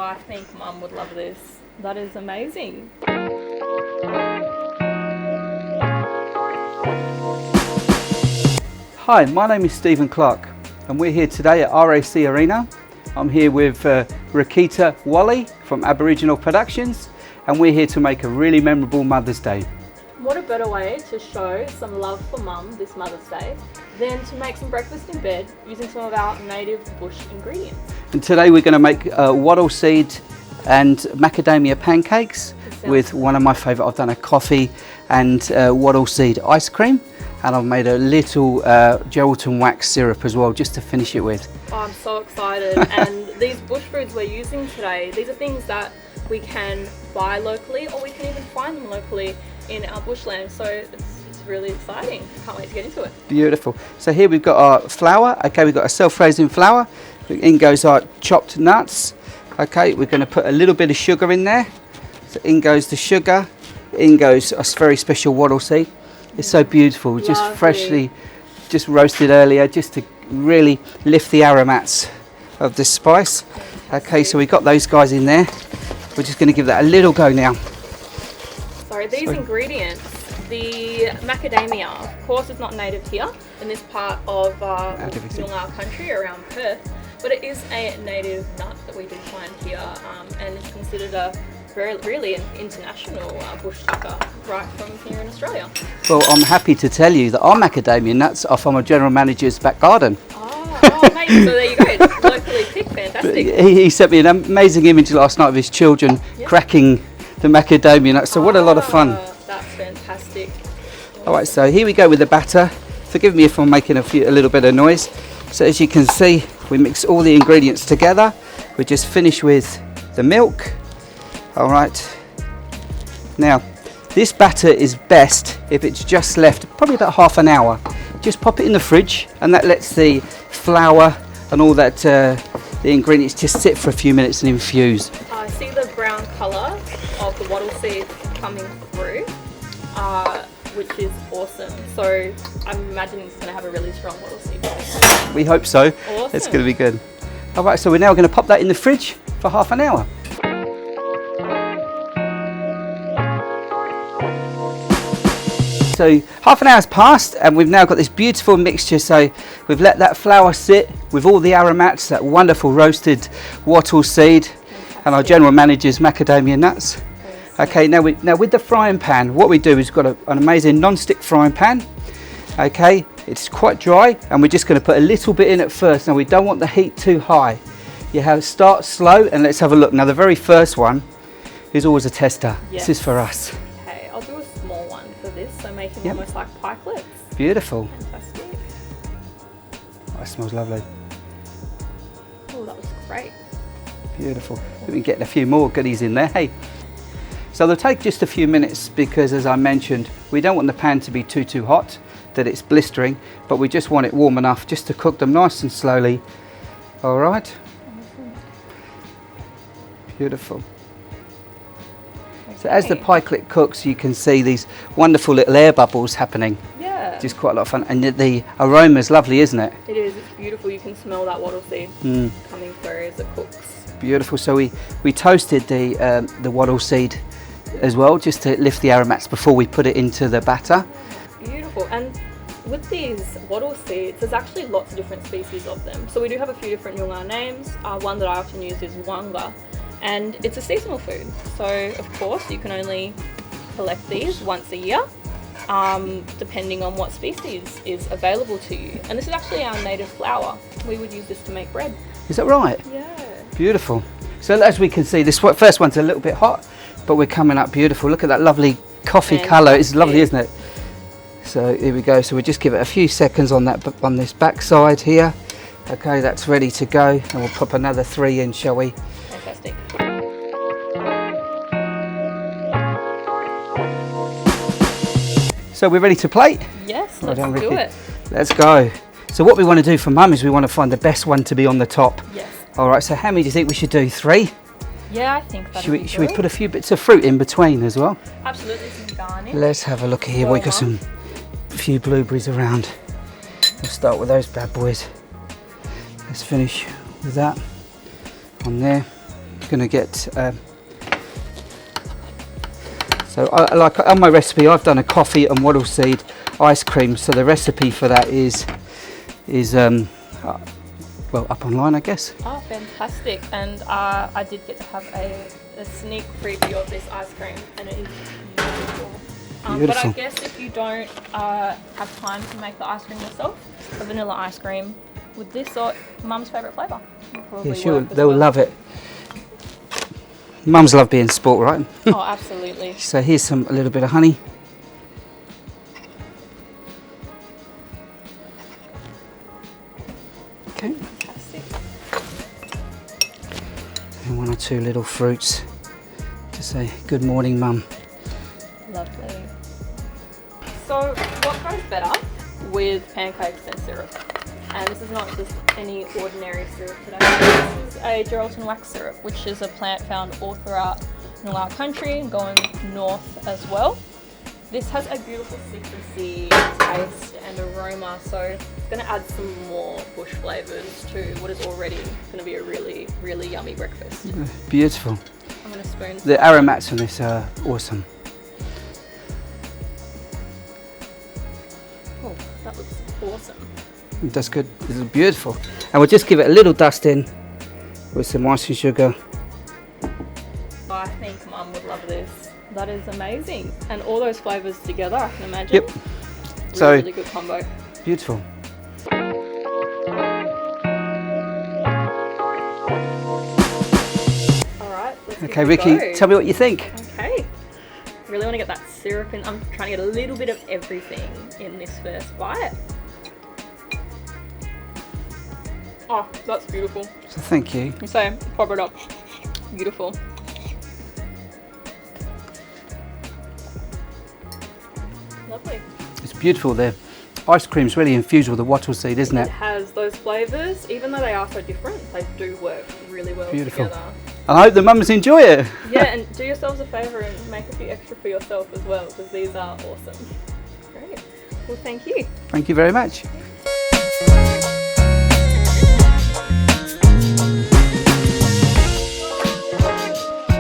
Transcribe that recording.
I think Mum would love this. That is amazing. Hi, my name is Stephen Clarke and we're here today at RAC Arena. I'm here with Rickeeta Wattle from Aboriginal Productions and we're here to make a really memorable Mother's Day. What a better way to show some love for Mum this Mother's Day than to make some breakfast in bed using some of our native bush ingredients. And today we're going to make wattle seed and macadamia pancakes with one of my favourite. I've done a coffee and wattle seed ice cream, and I've made a little gelatin wax syrup as well just to finish it with. Oh, I'm so excited. And these bush foods we're using today, these are things that we can buy locally or we can even find them locally in our bushland, so it's really exciting. Can't wait to get into it. Beautiful. So here we've got our flour. Okay, we've got a self-raising flour. In goes our chopped nuts. Okay, we're going to put a little bit of sugar in there. So in goes the sugar. In goes a very special wattle seed. It's so beautiful. Lovely. Just freshly, just roasted earlier, just to really lift the aromats of this spice. Okay, so we've got those guys in there. We're just going to give that a little go now. These ingredients, the macadamia, of course, is not native here in this part of Noongar country around Perth, but it is a native nut that we do find here, and it's considered a really an international bush tucker right from here in Australia. Well, I'm happy to tell you that our macadamia nuts are from a general manager's back garden. Oh, mate, so there you go, locally picked, fantastic. He sent me an amazing image last night of his children cracking the macadamia nuts, so what a lot of fun. That's fantastic. All right, so here we go with the batter. Forgive me if I'm making a little bit of noise. So as you can see, we mix all the ingredients together. We just finish with the milk. All right. Now, this batter is best if it's just left probably about half an hour. Just pop it in the fridge, and that lets the flour and all that, the ingredients just sit for a few minutes and infuse. I see the brown colour of the wattle seed coming through, which is awesome. So I'm imagining it's going to have a really strong wattle seed. We hope so. Awesome. It's going to be good. All right, so we're now going to pop that in the fridge for half an hour. So half an hour's passed and we've now got this beautiful mixture. So we've let that flour sit with all the aromats, that wonderful roasted wattle seed and our general manager's macadamia nuts. Okay, now with the frying pan, what we do is we've got an amazing non-stick frying pan. Okay, it's quite dry and we're just going to put a little bit in at first. Now we don't want the heat too high. You have start slow and let's have a look. Now the very first one is always a tester. Yes. This is for us. Okay, I'll do a small one for this, so making almost like pikelets. Beautiful. Fantastic. Oh, it smells lovely. Oh, that was great. Beautiful. We've been getting a few more goodies in there. Hey. So they'll take just a few minutes because, as I mentioned, we don't want the pan to be too hot, that it's blistering, but we just want it warm enough just to cook them nice and slowly. All right. Beautiful. Okay. So as the pikelet cooks, you can see these wonderful little air bubbles happening. Yeah. Just quite a lot of fun, and the aroma is lovely, isn't it? It is. It's beautiful. You can smell that wattle seed coming through as it cooks. Beautiful. So we toasted the wattle seed as well, just to lift the aromats before we put it into the batter. Beautiful. And with these wattle seeds, there's actually lots of different species of them. So we do have a few different Noongar names. One that I often use is wanga, and it's a seasonal food. So of course you can only collect these once a year, depending on what species is available to you. And this is actually our native flour. We would use this to make bread. Is that right? Yeah. Beautiful. So as we can see, this first one's a little bit hot, but we're coming up beautiful. Look at that lovely coffee colour. It's lovely, isn't it? So here we go. So we just give it a few seconds on this back side here. Okay, that's ready to go, and we'll pop another 3 in, shall we? Fantastic. So we're ready to plate? Yes, Well done, let's do Ricky. it. Let's go. So what we want to do for Mum is we want to find the best one to be on the top. Yes. All right, so how many do you think we should do? 3? Yeah, I think that'd be Should we good. put a few bits of fruit in between as well? Absolutely, some garnish. Let's have a look here. We've got a few blueberries around. We'll start with those bad boys. Let's finish with that on there. going to get. So like on my recipe, I've done a coffee and wattle seed ice cream. So the recipe for that is well, up online, I guess. Oh, fantastic! And I did get to have a sneak preview of this ice cream, and it is beautiful. But I guess if you don't have time to make the ice cream yourself, a vanilla ice cream with this or Mum's favourite flavour. Yeah, sure, they'll love it. Mums love being sport, right? Oh, absolutely. So here's a little bit of honey. Okay. Fantastic. And 1 or 2 little fruits to say good morning, Mum. Lovely. So what goes better with pancakes than syrup? And this is not just any ordinary syrup today. This is a gelatin wax syrup, which is a plant found all throughout Clarke country, going north as well. This has a beautiful citrusy taste and aroma, so it's going to add some more bush flavours to what is already going to be a really, really yummy breakfast. Beautiful. I'm going to spoon. The aromats on this are awesome. Oh, that looks awesome. That's good. This is beautiful. And we'll just give it a little dust in with some icing sugar. I think Mum would love this. That is amazing. And all those flavours together, I can imagine. Yep. Really, So really good combo. beautiful. Alright, let's Okay, Ricky, tell me what you think. Okay. Really want to get that syrup in. I'm trying to get a little bit of everything in this first bite. Oh, that's beautiful. So thank you. So, pop it up. Beautiful. Lovely. It's beautiful there. Ice cream's really infused with the wattle seed, isn't It it? has those flavours, even though they are so different, they do work really well Beautiful. together. I hope the mums enjoy it. Yeah, and do yourselves a favour and make a few extra for yourself as well, because these are awesome. Great. Well, thank you. Thank you very much.